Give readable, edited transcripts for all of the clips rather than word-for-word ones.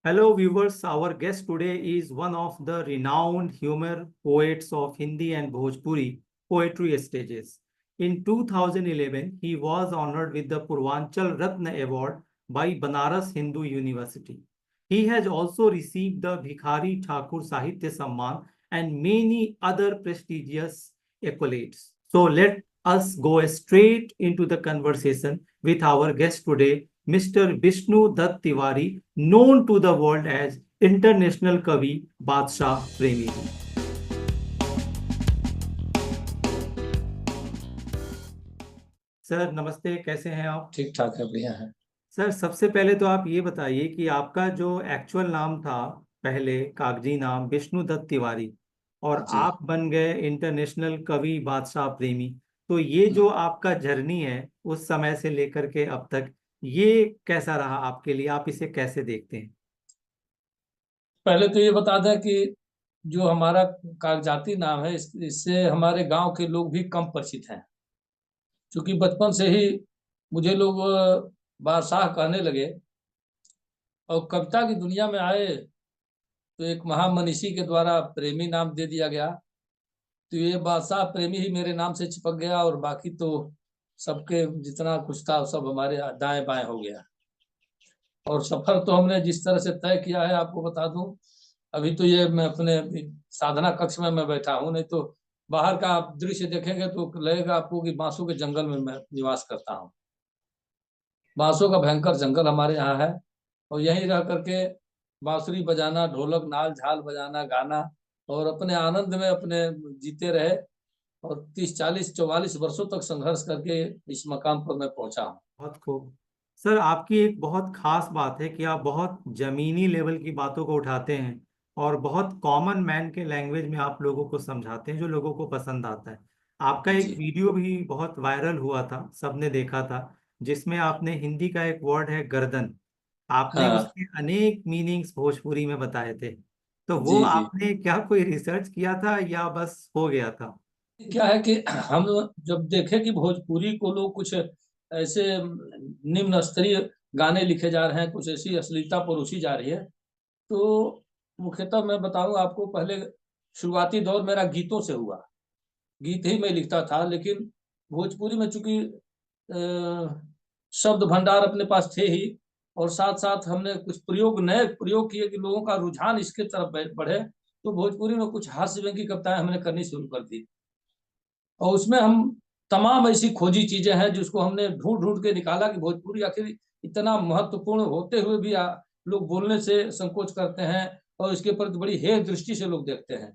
Hello viewers, our guest today is one of the renowned humor poets of Hindi and Bhojpuri poetry stages. In 2011, he was honored with the Purvanchal Ratna Award by Banaras Hindu University. He has also received the Bhikhari Thakur Sahitya Samman and many other prestigious accolades. So let us go straight into the conversation with our guest today, Mr. Vishnu Dutt Tiwari, known to the world as International Kavi Badshah Premi. Sir नमस्ते, कैसे हैं आप? ठीक ठाक है, बढ़िया है। Sir सबसे पहले तो आप ये बताइए कि आपका जो एक्चुअल नाम था, पहले कागजी नाम विष्णु दत्त तिवारी, और जी। आप बन गए इंटरनेशनल कवि बादशाह प्रेमी। तो ये जो आपका जर्नी है उस समय से लेकर के अब तक, ये कैसा रहा आपके लिए? आप इसे कैसे देखते हैं? पहले तो ये बता दें कि जो हमारा कागजाती नाम है इससे हमारे गांव के लोग भी कम परिचित हैं, क्योंकि बचपन से ही मुझे लोग बादशाह कहने लगे। और कविता की दुनिया में आए तो एक महामनीषी के द्वारा प्रेमी नाम दे दिया गया, तो ये बादशाह प्रेमी ही मेरे नाम से चिपक गया, और बाकी तो सबके जितना कुछ था सब हमारे दाएं बाएं हो गया। और सफर तो हमने जिस तरह से तय किया है आपको बता दूं, अभी तो ये मैं अपने साधना कक्ष में मैं बैठा हूं, नहीं तो बाहर का आप दृश्य देखेंगे तो लगेगा आपको कि बांसों के जंगल में मैं निवास करता हूं। बांसों का भयंकर जंगल हमारे यहाँ है, और यहीं रह करके बांसुरी बजाना, ढोलक नाल झाल बजाना, गाना, और अपने आनंद में अपने जीते रहे। और 30 40 44 वर्षों तक संघर्ष करके इस मकाम पर मैं पहुंचा हूँ। बहुत खूब। सर आपकी एक बहुत खास बात है कि आप बहुत जमीनी लेवल की बातों को उठाते हैं और बहुत कॉमन मैन के लैंग्वेज में आप लोगों को समझाते हैं, जो लोगों को पसंद आता है। आपका एक जी। वीडियो भी बहुत वायरल हुआ था, सबने देखा था, जिसमें आपने हिंदी का एक वर्ड है गर्दन, आपने हाँ। उसके अनेक मीनिंग्स भोजपुरी में बताए थे। तो वो जी जी। आपने क्या कोई रिसर्च किया था या बस हो गया था? क्या है कि हम जब देखे कि भोजपुरी को लोग कुछ ऐसे निम्न स्तरीय गाने लिखे जा रहे हैं, कुछ ऐसी अश्लीलता परोसी जा रही है, तो मुख्यतः मैं बताऊं आपको, पहले शुरुआती दौर मेरा गीतों से हुआ। गीत ही मैं लिखता था, लेकिन भोजपुरी में चूंकि शब्द भंडार अपने पास थे ही, और साथ साथ हमने कुछ नए प्रयोग किए कि लोगों का रुझान इसके तरफ बढ़े, तो भोजपुरी में कुछ हास्य व्यंग्य की कविताएं हमने करनी शुरू कर दी। और उसमें हम तमाम ऐसी खोजी चीजें हैं जिसको हमने ढूंढ ढूंढ के निकाला कि भोजपुरी आखिर इतना महत्वपूर्ण होते हुए भी लोग बोलने से संकोच करते हैं, और इसके प्रति बड़ी हेय दृष्टि से लोग देखते हैं।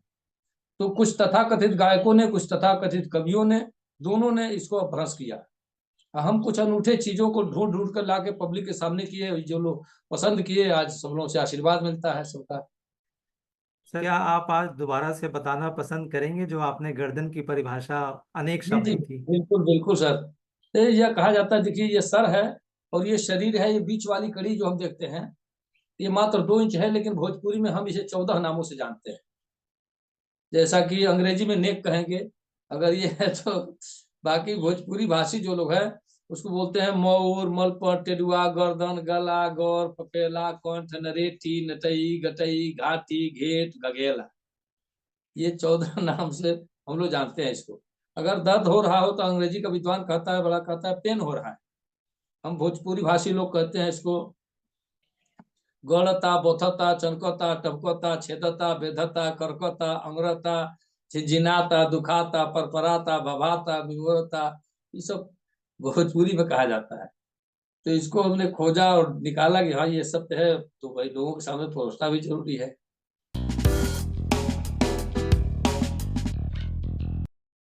तो कुछ तथाकथित गायकों ने, कुछ तथाकथित कवियों ने, दोनों ने इसको अपभ्रंश किया। हम कुछ अनूठे चीजों को ढूंढ ढूंढ कर लाके पब्लिक के सामने किए, जो लोग पसंद किए, आज सब लोगों से आशीर्वाद मिलता है सबका। सर क्या आप आज दोबारा से बताना पसंद करेंगे जो आपने गर्दन की परिभाषा अनेक जी जी, शब्दों की? बिल्कुल बिल्कुल सर। यह कहा जाता है, देखिए ये सर है और ये शरीर है, ये बीच वाली कड़ी जो हम देखते हैं, ये मात्र 2 इंच है, लेकिन भोजपुरी में हम इसे 14 नामों से जानते हैं। जैसा कि अंग्रेजी में नेक कहेंगे अगर ये है, तो बाकी भोजपुरी भाषी जो लोग हैं उसको बोलते हैं मऊर, मलपट, टेडुआ, गर्दन, गला, गौर, पपेला, कंठ, नरेटी, नटई, गटई, घाटी, घेट, गगेला। ये 14 नाम से हम लोग जानते हैं इसको। अगर दर्द हो रहा हो तो अंग्रेजी का विद्वान कहता है, बड़ा कहता है पेन हो रहा है। हम भोजपुरी भाषी लोग कहते हैं इसको गड़ता, बोथता, चनकता, टपकता, छेदता, बेधता, करकता, अंगरता, झिझिनाता, दुखाता, परपराता, भभाता, विवरता, ये सब भोजपुरी में कहा जाता है। तो इसको हमने खोजा और निकाला कि हाँ ये सत्य है, तो भाई लोगों के सामने परोसना भी जरूरी है।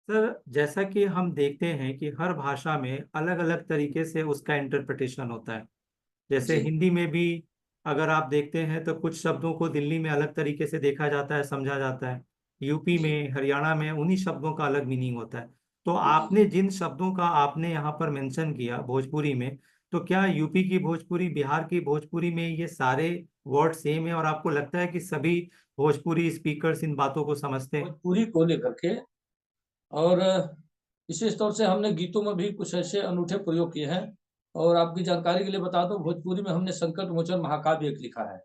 सर जैसा कि हम देखते हैं कि हर भाषा में अलग अलग तरीके से उसका इंटरप्रिटेशन होता है। जैसे जी हिंदी में भी अगर आप देखते हैं तो कुछ शब्दों को दिल्ली में अलग तरीके से देखा जाता है, समझा जाता है। यूपी जी में, हरियाणा में उन्हीं शब्दों का अलग मीनिंग होता है। तो जी जी। आपने जिन शब्दों का आपने यहाँ पर मेंशन किया भोजपुरी में, तो क्या यूपी की भोजपुरी, बिहार की भोजपुरी में ये सारे वर्ड सेम है और आपको लगता है कि सभी भोजपुरी स्पीकर्स इन बातों को समझते हैं? भोजपुरी को लेकर के, और विशेष तौर से हमने गीतों में भी कुछ ऐसे अनूठे प्रयोग किए हैं। और आपकी जानकारी के लिए बता दूं, भोजपुरी में हमने संकट मोचन महाकाव्य एक लिखा है,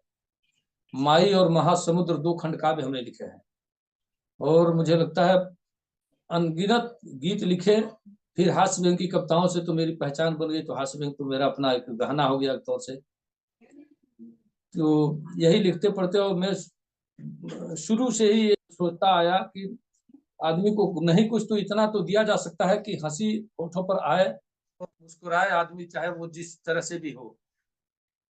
माई और महासमुद्र 2 खंड काव्य हमने लिखे हैं, और मुझे लगता है अनगिनत गीत लिखे। फिर हास्य व्यंग की कविताओं से तो मेरी पहचान बन गई, तो हास्य व्यंग तो मेरा अपना एक गहना हो गया एक तौर से। तो यही लिखते पढ़ते, और मैं शुरू से ही सोचता आया कि आदमी को नहीं कुछ तो इतना तो दिया जा सकता है कि हंसी होठों पर आए और मुस्कुराए आदमी, चाहे वो जिस तरह से भी हो।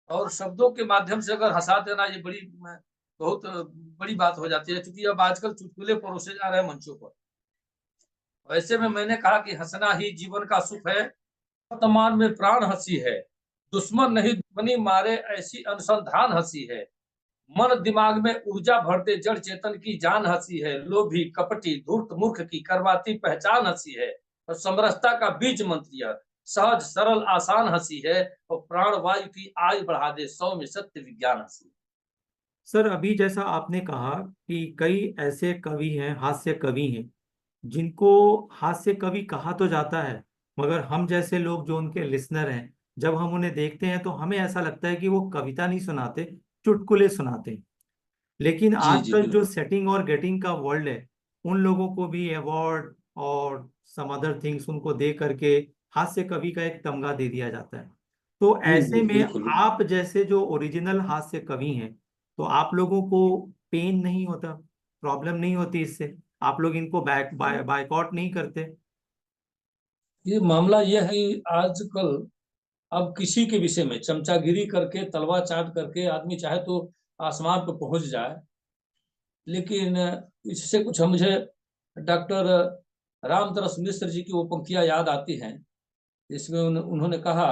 और शब्दों के माध्यम से अगर हंसा देना, ये बहुत बड़ी बात हो जाती है, क्योंकि अब आजकल चुटकुले परोसे जा रहे हैं मंचों पर। ऐसे में मैंने कहा कि हंसना ही जीवन का सुख है, वर्तमान में प्राण हंसी है, दुश्मन नहीं दुश्मनी मारे ऐसी अनुसंधान हंसी है, मन दिमाग में ऊर्जा भरते जड़ चेतन की जान हंसी है, लोभी कपटी धूर्त मूर्ख की करवाती पहचान हंसी है, और समरसता का बीज मंत्र यह सहज सरल आसान हंसी है, और प्राण वायु की आयु बढ़ा दे सौम्य सत्य विज्ञान हंसी। सर, अभी जैसा आपने कहा कि कई ऐसे कवि हैं, हास्य कवि हैं, जिनको हास्य कवि कहा तो जाता है, मगर हम जैसे लोग जो उनके लिसनर हैं, जब हम उन्हें देखते हैं तो हमें ऐसा लगता है कि वो कविता नहीं सुनाते, चुटकुले सुनाते हैं। लेकिन जी जी आजकल जो बिल्कुल। सेटिंग और गेटिंग का वर्ल्ड है, उन लोगों को भी अवार्ड और सम अदर थिंग्स उनको दे करके हास्य कवि का एक तमगा दे दिया जाता है। तो जी ऐसे जी में बिल्कुल। आप जैसे जो ओरिजिनल हास्य कवि हैं, तो आप लोगों को पेन नहीं होता, प्रॉब्लम नहीं होती इससे? आप लोग इनको बायकॉट नहीं करते? ये मामला यह है कि आजकल अब किसी के विषय में चमचागिरी करके तलवा चाट करके आदमी चाहे तो आसमान पर पहुंच जाए। लेकिन इससे कुछ मुझे डॉक्टर रामतरस मिश्र जी की वो पंक्तियां याद आती हैं, जिसमें उन्होंने कहा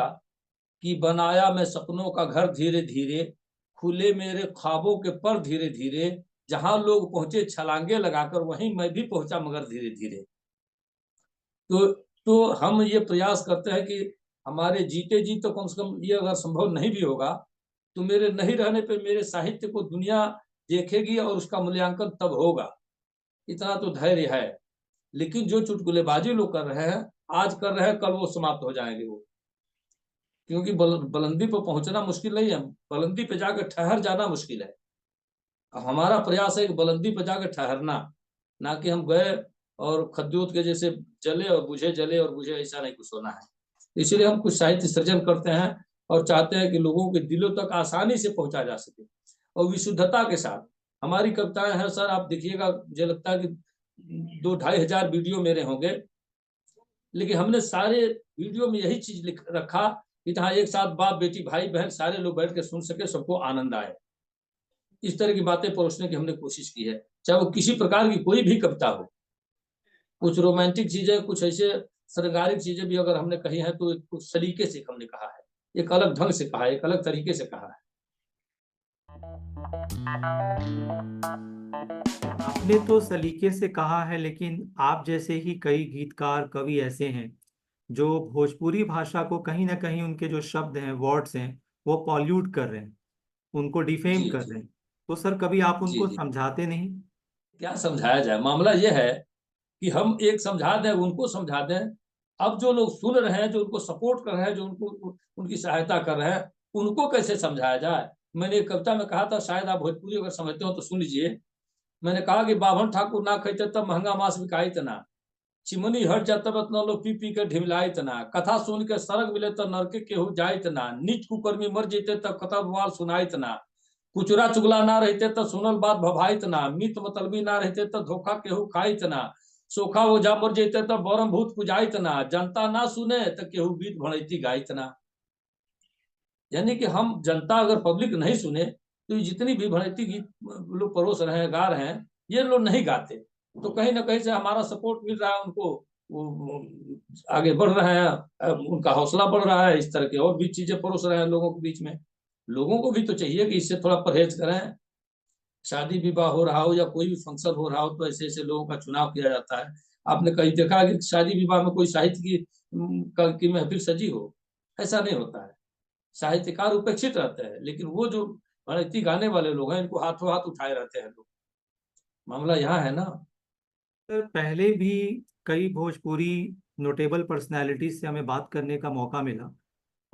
कि बनाया मैं सपनों का घर धीरे धीरे, खुले मेरे ख्वाबों के पर धीरे धीरे, जहां लोग पहुंचे छलांगे लगाकर वहीं मैं भी पहुंचा मगर धीरे धीरे। तो हम ये प्रयास करते हैं कि हमारे जीते जी तो कम से कम ये अगर संभव नहीं भी होगा, तो मेरे नहीं रहने पे मेरे साहित्य को दुनिया देखेगी और उसका मूल्यांकन तब होगा, इतना तो धैर्य है। लेकिन जो चुटकुलेबाजी लोग कर रहे हैं, आज कर रहे हैं, कल वो समाप्त हो जाएंगे वो। क्योंकि बुलंदी पर पहुंचना मुश्किल नहीं है, बुलंदी पे जाकर ठहर जाना मुश्किल है। अब हमारा प्रयास है कि बुलंदी पे जाकर ठहरना, ना कि हम गए और खद्योत के जैसे जले और बुझे, ऐसा नहीं कुछ होना है। इसलिए हम कुछ साहित्य सृजन करते हैं और चाहते हैं कि लोगों के दिलों तक आसानी से पहुंचा जा सके और विशुद्धता के साथ। हमारी कविताएं हैं सर, आप देखिएगा, मुझे लगता है कि 2-2,500 वीडियो मेरे होंगे, लेकिन हमने सारे वीडियो में यही चीज लिख रखा कि जहाँ एक साथ बाप बेटी भाई बहन सारे लोग बैठ के सुन सके, सबको आनंद आए। इस तरह की बातें परोसने की हमने कोशिश की है, चाहे वो किसी प्रकार की कोई भी कविता हो। कुछ रोमांटिक चीजें, कुछ ऐसे श्रृंगारिक चीजें भी अगर हमने कही है, तो कुछ सलीके से हमने कहा है, एक अलग ढंग से कहा है, एक अलग तरीके से कहा है। आपने तो सलीके से कहा है, लेकिन आप जैसे ही कई गीतकार कवि ऐसे हैं जो भोजपुरी भाषा को कहीं ना कहीं, उनके जो शब्द हैं, वर्ड्स हैं, वो पॉल्यूट कर रहे हैं, उनको डिफेम जी कर जी रहे हैं। तो सर, कभी आप जी उनको जी। समझाते नहीं? क्या समझाया जाए, मामला यह है कि हम एक समझा दें, उनको समझा दें। अब जो लोग सुन रहे हैं, जो उनको सपोर्ट कर रहे हैं, जो उनको उनकी सहायता कर रहे हैं, उनको कैसे समझाया जाए। मैंने एक कविता में कहा था, शायद आप भोजपुरी अगर समझते हो तो सुन लीजिए। मैंने कहा कि बाभन ठाकुर ना खैते तब महंगा मांस बिकाई तना, चिमनी हट जाता न लो पी पी के ढिमलाई तना, कथा सुन के सरग मिले तो नरके केहू जाई तना, नीच कुकर्मी मर जेते तब कथा बवाल सुनाई तना, कुचरा चुगला ना रहते तो सुनल बात भभाइत ना, मित मतलबी ना रहते तो धोखा केहू खाइत ना, सोखा ओझा मर जेते तो बरम भूत पुजाइत ना, जनता ना सुने तो केहू बीत भड़ैती गाइत ना। यानी कि हम जनता, अगर पब्लिक नहीं सुने, तो ये जितनी भी भड़ैती गीत लोग परोस रहे हैं, गा रहे हैं, ये लोग नहीं गाते। तो कहीं ना कहीं से हमारा सपोर्ट मिल रहा है उनको, वो आगे बढ़ रहे हैं, उनका हौसला बढ़ रहा है, इस तरह के और भी चीजें परोस रहे हैं लोगों के बीच में। लोगों को भी तो चाहिए कि इससे थोड़ा परहेज करें। शादी विवाह हो रहा हो या कोई भी फंक्शन हो रहा हो, तो ऐसे ऐसे लोगों का चुनाव किया जाता है। आपने कहीं देखा कि शादी विवाह में कोई साहित्य की महफिल सजी हो? ऐसा नहीं होता है। साहित्यकार उपेक्षित रहते हैं, लेकिन वो जो भक्ति गाने वाले लोग हैं, इनको हाथों हाथ उठाए रहते हैं लोग। मामला यहाँ है ना। सर, पहले भी कई भोजपुरी नोटेबल पर्सनालिटीज से हमें बात करने का मौका मिला,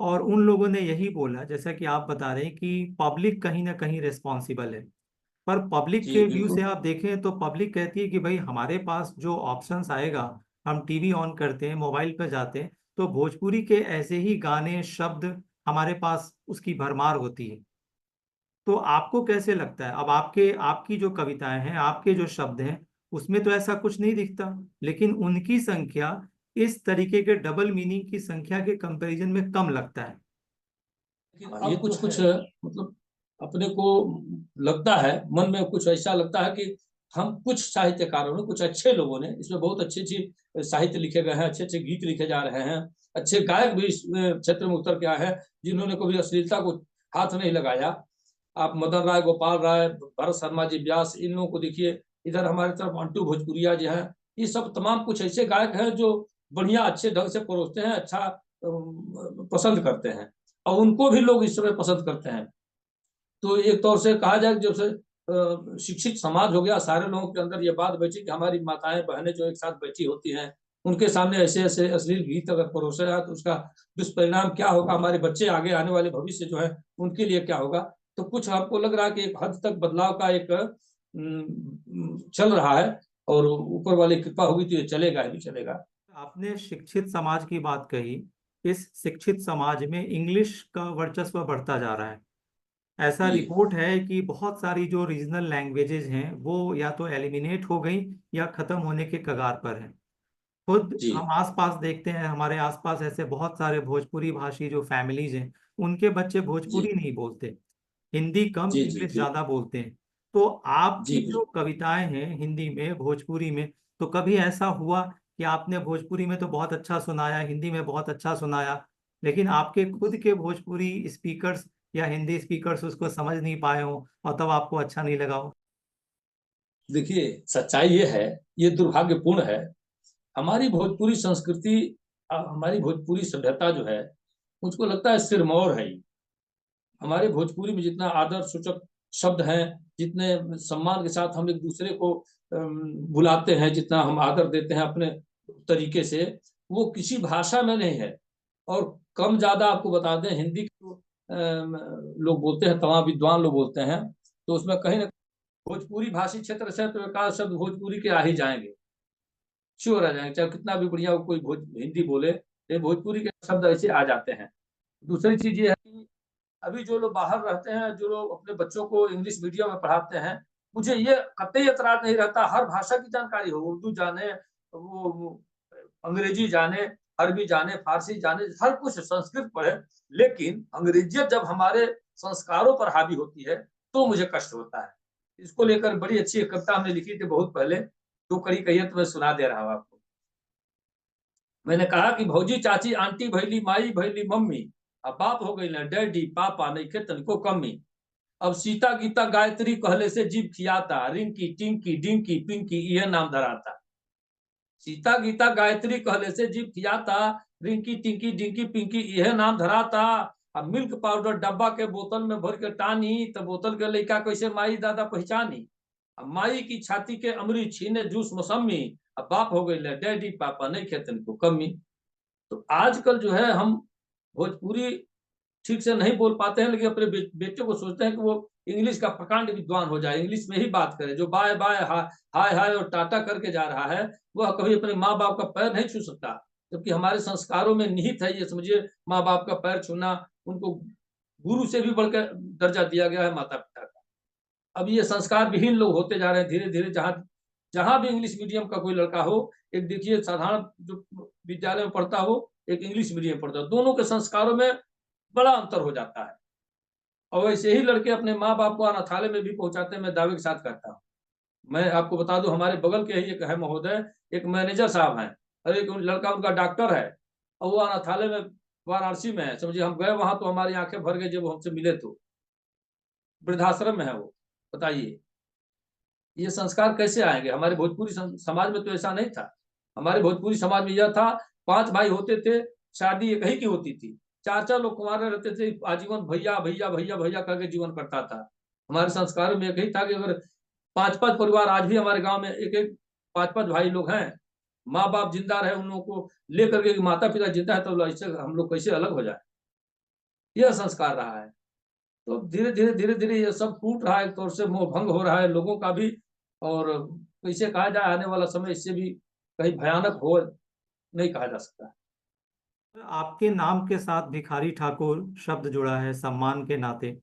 और उन लोगों ने यही बोला, जैसा कि आप बता रहे हैं, कि पब्लिक कहीं ना कहीं रिस्पॉन्सिबल है। पर पब्लिक जी के व्यू बिल्कुल। से आप देखें तो पब्लिक कहती है कि भाई हमारे पास जो ऑप्शंस आएगा, हम टीवी ऑन करते हैं, मोबाइल पर जाते हैं, तो भोजपुरी के ऐसे ही गाने, शब्द हमारे पास उसकी भरमार होती है। तो आपको कैसे लगता है, अब आपके आपकी जो कविताएं हैं, आपके जो शब्द हैं, उसमें तो ऐसा कुछ नहीं दिखता, लेकिन उनकी संख्या इस तरीके के डबल मीनिंग की संख्या के कंपैरिजन में कम लगता है। लेकिन ये कुछ कुछ मतलब अपने को लगता है, मन में कुछ ऐसा लगता है कि हम कुछ साहित्यकारों ने, कुछ अच्छे लोगों ने इसमें बहुत अच्छी अच्छी साहित्य लिखे गए हैं, अच्छे अच्छे गीत लिखे जा रहे हैं, अच्छे गायक भी इस क्षेत्र में उतर के आए हैं जिन्होंने कभी अश्लीलता को हाथ नहीं लगाया। आप मदन राय, गोपाल राय, भरत शर्मा जी व्यास, इन लोगों को देखिए, इधर हमारे तरफ अंटू भोजपुरिया जी हैं, ये सब तमाम कुछ ऐसे गायक हैं जो बढ़िया अच्छे ढंग से परोसते हैं, अच्छा पसंद करते हैं, और उनको भी लोग इस समय पसंद करते हैं। तो एक तौर से कहा जाए, जब से शिक्षित समाज हो गया, सारे लोगों के अंदर ये बात बैठी कि हमारी माताएं बहनें जो एक साथ बैठी होती हैं, उनके सामने ऐसे ऐसे अश्लील गीत अगर परोसे रहा तो उसका दुष्परिणाम क्या होगा, हमारे बच्चे आगे आने वाले भविष्य जो है उनके लिए क्या होगा। तो कुछ आपको लग रहा है कि एक हद तक बदलाव का एक चल रहा है, और ऊपर वाली कृपा होगी तो ये चलेगा ही चलेगा। आपने शिक्षित समाज की बात कही। इस शिक्षित समाज में इंग्लिश का वर्चस्व बढ़ता जा रहा है। ऐसा जी रिपोर्ट है कि बहुत सारी जो रीजनल लैंग्वेजेस हैं वो या तो एलिमिनेट हो गई या खत्म होने के कगार पर हैं। खुद जी हम आसपास देखते हैं, हमारे आसपास ऐसे बहुत सारे भोजपुरी भाषी जो फैमिलीज हैं, उनके बच्चे जी भोजपुरी नहीं बोलते, हिंदी कम, जी जी इंग्लिश बिल्कुल। ज्यादा बोलते हैं। तो जी आपकी जो बिल्कुल। कविताएं हैं हिंदी में, भोजपुरी में, तो कभी ऐसा हुआ कि आपने भोजपुरी में तो बहुत अच्छा सुनाया, हिंदी में बहुत अच्छा सुनाया, लेकिन आपके खुद के भोजपुरी स्पीकर्स या हिंदी स्पीकर्स उसको समझ नहीं पाए हो और तब आपको अच्छा नहीं लगा हो? देखिए सच्चाई ये है, ये दुर्भाग्यपूर्ण है, हमारी भोजपुरी संस्कृति, हमारी भोजपुरी सभ्यता जो है, मुझको लगता है सिरमौर है। हमारे भोजपुरी में जितना आदर सूचक शब्द हैं, जितने सम्मान के साथ हम एक दूसरे को बुलाते हैं, जितना हम आदर देते हैं अपने तरीके से, वो किसी भाषा में नहीं है। और कम ज्यादा आपको बता दें, हिंदी को लोग बोलते हैं, तमाम विद्वान लोग बोलते हैं, तो उसमें कहीं ना भोजपुरी भाषी क्षेत्र से तो एक आध शब्द भोजपुरी के आ ही जाएंगे, श्योर आ जाएंगे, चाहे कितना भी बढ़िया कोई हिंदी बोले, ये भोजपुरी के शब्द ऐसे आ जाते हैं। दूसरी चीज ये है कि अभी जो लोग बाहर रहते हैं, जो लोग अपने बच्चों को इंग्लिश मीडियम में पढ़ाते हैं, मुझे ये कतई एतराज नहीं रहता, हर भाषा की जानकारी हो, उर्दू जाने, वो अंग्रेजी जाने, अरबी जाने, फारसी जाने, हर कुछ, संस्कृत पढ़े, लेकिन अंग्रेजियत जब हमारे संस्कारों पर हावी होती है तो मुझे कष्ट होता है। इसको लेकर बड़ी अच्छी एक कविता हमने लिखी थी बहुत पहले, दो कड़ी कहिए तो मैं सुना दे रहा हूँ आपको। मैंने कहा कि भौजी चाची आंटी भैली माई भैली मम्मी, अब बाप हो गई ना डैडी पापा, नहीं खे तनिको कमी। अब सीता गीता गायत्री कहले से जीव खियाता, रिंकी टिंकी डिंकी पिंकी यह नाम धराता। सीता गीता गायत्री कहले से जीव खियाता, रिंकी टिंकी डिंकी पिंकी यह नाम धराता। अब मिल्क पाउडर डब्बा के बोतल में भर के टानी, तो बोतल के लड़का कैसे माई दादा पहचानी। अब माई की छाती के अमरी छीने जूस मौसमी, अब बाप हो गई डैडी पापा, नहीं खेतन को कमी। तो आजकल जो है हम भोजपुरी ठीक से नहीं बोल पाते हैं, लेकिन अपने बेटे को सोचते हैं कि वो इंग्लिश का प्रकांड विद्वान हो जाए, इंग्लिश में ही बात करे। जो बाय बाय हाय हाय और टाटा करके जा रहा है, वह कभी अपने माँ बाप का पैर नहीं छू सकता, जबकि हमारे संस्कारों में निहित है ये, समझिए, माँ बाप का पैर छूना, उनको गुरु से भी बढ़कर दर्जा दिया गया है माता पिता का। अब ये संस्कार विहीन लोग होते जा रहे हैं धीरे धीरे, जहाँ जहां भी इंग्लिश मीडियम का कोई लड़का हो, एक देखिए साधारण जो विद्यालय में पढ़ता हो, एक इंग्लिश मीडियम पढ़ता हो, दोनों के संस्कारों में बड़ा अंतर हो जाता है। और वैसे ही लड़के अपने माँ बाप को अनाथालय में भी पहुंचाते हैं, मैं दावे के साथ कहता हूँ। मैं आपको बता दूं, हमारे बगल के ही एक है महोदय, एक मैनेजर साहब हैं, और एक लड़का उनका डॉक्टर है, और वो अनाथालय में वाराणसी में है, समझिए, हम गए वहां तो हमारी आंखें भर गई जब वो हमसे मिले, तो वृद्धाश्रम में है वो। बताइए ये संस्कार कैसे आएंगे? हमारे भोजपुरी समाज में तो ऐसा नहीं था। हमारे भोजपुरी समाज में यह था, 5 भाई होते थे, शादी एक ही की होती थी, 4 लोग कुंवारे रहते थे, आजीवन भैया भैया भैया भैया करके जीवन करता था। हमारे संस्कारों में एक ही था कि अगर 5-5 परिवार, आज भी हमारे गांव में एक एक 5-5 भाई लोग हैं, माँ बाप जिंदा रहे, उन लोगों को लेकर के माता पिता जिंदा है तो ऐसे हम लोग कैसे अलग हो जाए, यह संस्कार रहा है। तो धीरे धीरे ये सब टूट रहा है, एक तौर से मोह भंग हो रहा है लोगों का भी, और कैसे कहा जाए आने वाला समय इससे भी कहीं भयानक हो नहीं कहा जा सकता। आपके नाम के साथ भिखारी ठाकुर शब्द जुड़ा है सम्मान के नाते।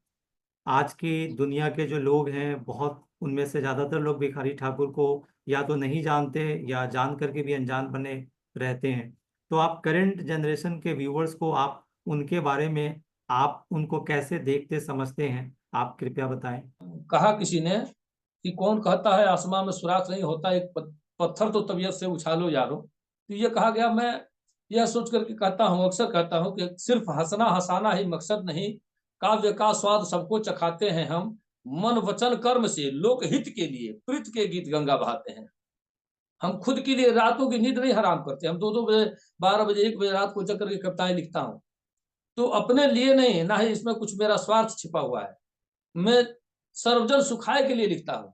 आज की दुनिया के जो लोग हैं, बहुत उनमें से ज्यादातर लोग भिखारी ठाकुर को या तो नहीं जानते या जान करके भी अनजान बने रहते हैं। तो आप करंट जनरेशन के व्यूअर्स को आप उनके बारे में, आप उनको कैसे देखते समझते हैं, आप कृपया बताएं। कहा किसी ने कि कौन कहता है आसमान में सुराख नहीं होता, एक पत्थर तो तबीयत से उछालो यारो। तो ये कहा गया, मैं यह सोच करके कहता हूँ, अक्सर कहता हूँ कि सिर्फ हंसना हंसाना ही मकसद नहीं, काव्य का स्वाद सबको चखाते हैं हम, मन वचन कर्म से लोक हित के लिए प्रीत के गीत गंगा बहाते हैं। हम खुद के लिए रातों की नींद नहीं हराम करते, हम 2-2 बजे 12 बजे 1 बजे रात को जग करके कविताएं लिखता हूँ, तो अपने लिए नहीं, ना ही इसमें कुछ मेरा स्वार्थ छिपा हुआ है। मैं सर्वजन सुखाय के लिए लिखता हूँ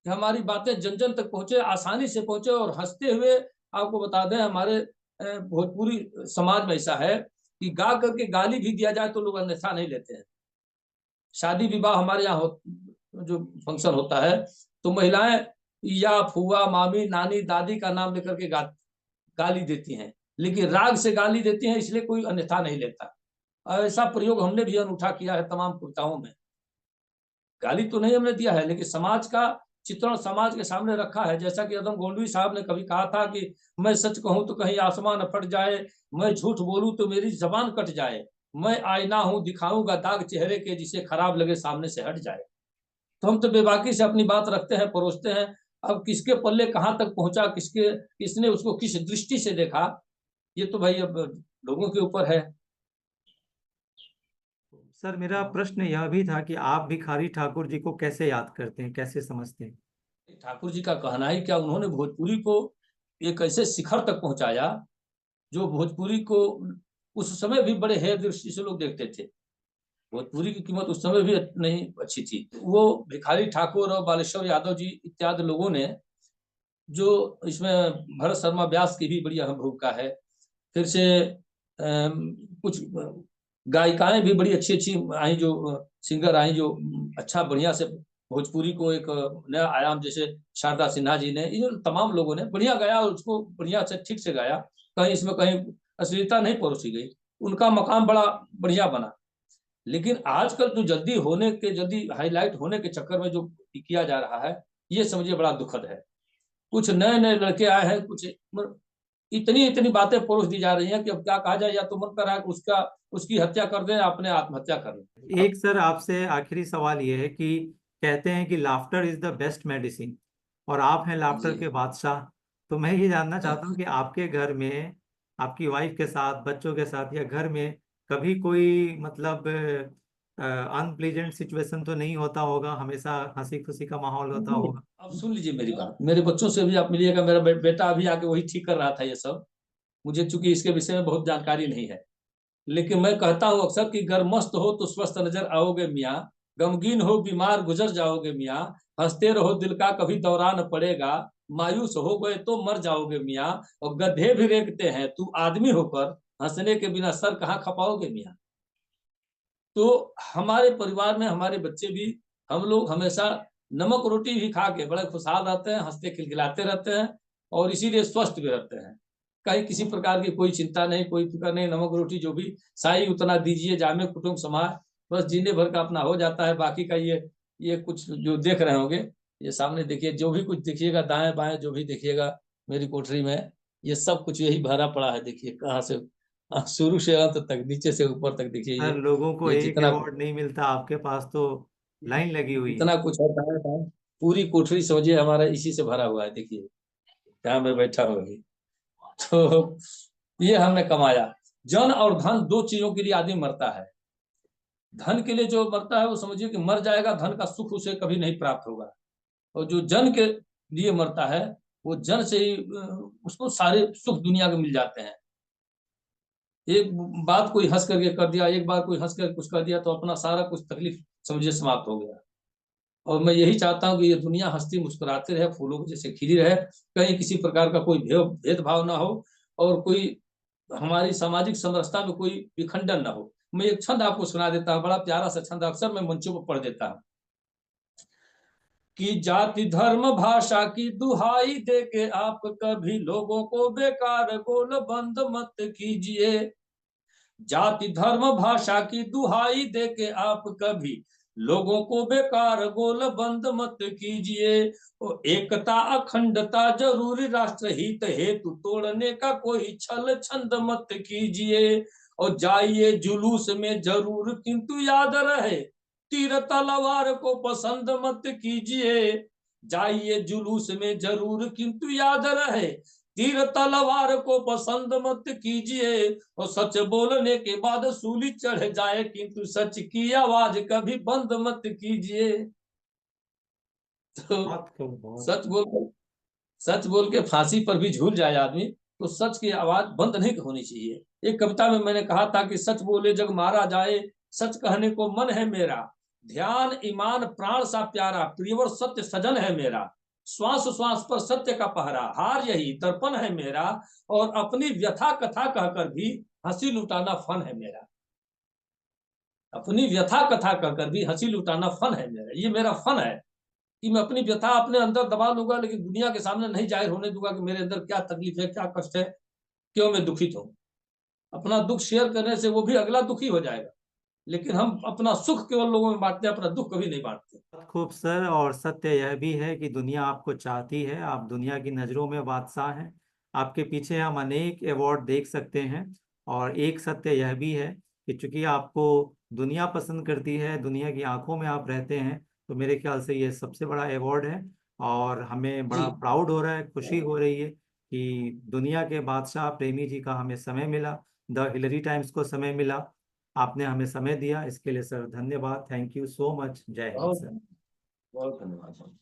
कि हमारी बातें जन जन तक पहुंचे, आसानी से पहुंचे। और हंसते हुए आपको बता दें, हमारे भोजपुरी समाज में ऐसा है कि गा करके गाली भी दिया जाए तो लोग अन्यथा नहीं लेते हैं। शादी विवाह हमारे यहाँ जो फंक्शन होता है तो महिलाएं या फुआ मामी नानी दादी का नाम लेकर के गाली देती हैं, लेकिन राग से गाली देती हैं, इसलिए कोई अन्यथा नहीं लेता। ऐसा प्रयोग हमने भी अनूठा किया है तमाम कविताओं में। गाली तो नहीं हमने दिया है, लेकिन समाज का चित्रण समाज के सामने रखा है। जैसा कि अदम गोंडवी साहब ने कभी कहा था कि मैं सच कहूं तो कहीं आसमान फट जाए, मैं झूठ बोलूं तो मेरी जबान कट जाए, मैं आईना हूं दिखाऊंगा दाग चेहरे के, जिसे खराब लगे सामने से हट जाए। तो हम तो बेबाकी से अपनी बात रखते हैं, परोसते हैं। अब किसके पल्ले कहाँ तक पहुंचा, किसने उसको किस दृष्टि से देखा, ये तो भाई अब लोगों के ऊपर है। सर, मेरा प्रश्न यह भी था कि आप भिखारी ठाकुर जी को कैसे याद करते हैं, कैसे समझते हैं। ठाकुर जी का कहना है क्या, उन्होंने भोजपुरी को एक ऐसे शिखर तक पहुंचाया जो भोजपुरी को उस समय भी बड़े हेय दृष्टि से लोग देखते थे। भोजपुरी की कीमत उस समय भी नहीं अच्छी थी। वो भिखारी ठाकुर और बालेश्वर यादव जी इत्यादि लोगों ने, जो इसमें भरत शर्मा व्यास की भी बड़ी अहम भूमिका है, फिर से कुछ गायिकाएं भी बड़ी अच्छी अच्छी आई, जो सिंगर आई, जो अच्छा बढ़िया से भोजपुरी को एक नया आयाम, जैसे शारदा सिन्हा जी ने, इन तमाम लोगों ने बढ़िया गाया और उसको बढ़िया से ठीक से गाया, कहीं इसमें कहीं अश्लीलता नहीं परोसी गई, उनका मकाम बड़ा बढ़िया बना। लेकिन आजकल जो जल्दी हाईलाइट होने के चक्कर में जो किया जा रहा है, ये समझिए बड़ा दुखद है। कुछ नए नए लड़के आए हैं, कुछ इतनी इतनी बातें परोस दी जा रही हैं कि अब क्या कहा जाए, या तो मन कर रहा है कि उसकी हत्या कर दें, अपने आत्महत्या कर लें। एक सर आपसे आखिरी सवाल ये है कि कहते हैं कि laughter is the best medicine, और आप हैं लाफ्टर के बादशाह। तो मैं ये जानना चाहता हूँ कि आपके घर में, आपकी वाइफ के साथ, बच्चों के साथ, या घर में कभी कोई मतलब अनप्लीजेंट सिचुएशन तो नहीं होता होगा, हमेशा हंसी खुशी का माहौल होता होगा। अब सुन लीजिए मेरी बात, मेरे बच्चों से भी आप मिलिएगा, मेरा बेटा अभी आके वही ठीक कर रहा था ये सब। मुझे चूंकि इसके विषय में बहुत जानकारी नहीं है, लेकिन मैं कहता हूँ अक्सर कि घर मस्त हो तो स्वस्थ नजर आओगे मियाँ, गमगीन हो बीमार गुजर जाओगे मियाँ, हंसते रहो दिल का कभी दौरान पड़ेगा, मायूस हो गए तो मर जाओगे मियाँ, और गड्ढे भी रेंगते हैं तू आदमी होकर, हंसने के बिना सर कहाँ खपाओगे मियाँ। तो हमारे परिवार में हमारे बच्चे भी, हम लोग हमेशा नमक रोटी भी खा के बड़े खुशहाल रहते हैं, हंसते खिलखिलाते रहते हैं, और इसीलिए स्वस्थ भी रहते हैं। कहीं किसी प्रकार की कोई चिंता नहीं, कोई फिक्र नहीं। नमक रोटी जो भी साई उतना दीजिए, जामे कुटुंब समाज, बस जीने भर का अपना हो जाता है। बाकी का ये कुछ जो देख रहे होंगे, ये सामने देखिए, जो भी कुछ देखिएगा दाएं बाएं, जो भी देखिएगा मेरी कोठरी में, ये सब कुछ यही भरा पड़ा है। देखिए कहाँ से शुरू से अंत तक, नीचे से ऊपर तक देखिए, सर, लोगों को ये एक जितना अवार्ड नहीं मिलता, आपके पास तो लाइन लगी हुई है। जितना कुछ होता है, पूरी कोठरी समझिए हमारा इसी से भरा हुआ है। देखिए जहाँ मैं बैठा हूँ अभी, तो ये हमने कमाया। जन और धन दो चीजों के लिए आदमी मरता है। धन के लिए जो मरता है वो समझिए कि मर जाएगा, धन का सुख उसे कभी नहीं प्राप्त होगा। और जो जन के लिए मरता है, वो जन से ही उसको सारे सुख दुनिया के मिल जाते हैं। एक बात कोई हंस करके कर दिया, एक बार कोई हंस कर कुछ कर दिया, तो अपना सारा कुछ तकलीफ समझिए समाप्त हो गया। और मैं यही चाहता हूँ कि ये दुनिया हंसती मुस्कुराते रहे, फूलों को जैसे खिली रहे, कहीं किसी प्रकार का कोई भेदभाव ना हो और कोई हमारी सामाजिक समरसता में कोई विखंडन ना हो। मैं एक छंद आपको सुना देता हूँ, बड़ा प्यारा सा छंद, अक्सर मैं मंचों पर पढ़ देता हूँ कि जाति धर्म भाषा की दुहाई दे के आप कभी लोगों को बेकार गोल बंद मत कीजिए। जाति धर्म भाषा की दुहाई दे के आप कभी लोगों को बेकार गोल बंद मत कीजिए। एकता अखंडता जरूरी, राष्ट्र हित हेतु तोड़ने का कोई छल छंद मत कीजिए। और जाइए जुलूस में जरूर किंतु याद रहे, तीर तलवार को पसंद मत कीजिए। जाइए जुलूस में जरूर किंतु याद रहे, तीर तलवार को पसंद मत कीजिए। और सच बोलने के बाद सूली चढ़ जाए किंतु सच की आवाज कभी बंद मत कीजिए। तो सच बोल के फांसी पर भी झूल जाए आदमी, तो सच की आवाज बंद नहीं होनी चाहिए। एक कविता में मैंने कहा था कि सच बोले जग मारा जाए, सच कहने को मन है मेरा, ध्यान ईमान प्राण सा प्यारा, प्रियवर सत्य सजन है मेरा, श्वास श्वास पर सत्य का पहरा, हार यही दर्पण है मेरा, और अपनी व्यथा कथा कहकर भी हंसी लुटाना फन है मेरा। अपनी व्यथा कथा कहकर भी हंसी लुटाना फन है मेरा, ये मेरा फन है कि मैं अपनी व्यथा अपने अंदर दबा लूंगा, लेकिन दुनिया के सामने नहीं जाहिर होने दूंगा कि मेरे अंदर क्या तकलीफ है, क्या कष्ट है, क्यों मैं दुखित हूं। अपना दुख शेयर करने से वो भी अगला दुखी हो जाएगा, लेकिन हम अपना सुख केवल लोगों में बांटते हैं, अपना दुख कभी नहीं बांटते। खूब सर, और सत्य यह भी है कि दुनिया आपको चाहती है, आप दुनिया की नज़रों में बादशाह हैं। आपके पीछे हम अनेक अवार्ड देख सकते हैं। और एक सत्य यह भी है कि चूंकि आपको दुनिया पसंद करती है, दुनिया की आंखों में आप रहते हैं, तो मेरे ख्याल से ये सबसे बड़ा अवार्ड है। और हमें जी बड़ा प्राउड हो रहा है, खुशी हो रही है कि दुनिया के बादशाह प्रेमी जी का हमें समय मिला, द हिलरी टाइम्स को समय मिला। आपने हमें समय दिया, इसके लिए सर धन्यवाद। Thank you so much. जय हिंद बहुत सर। बहुत धन्यवाद।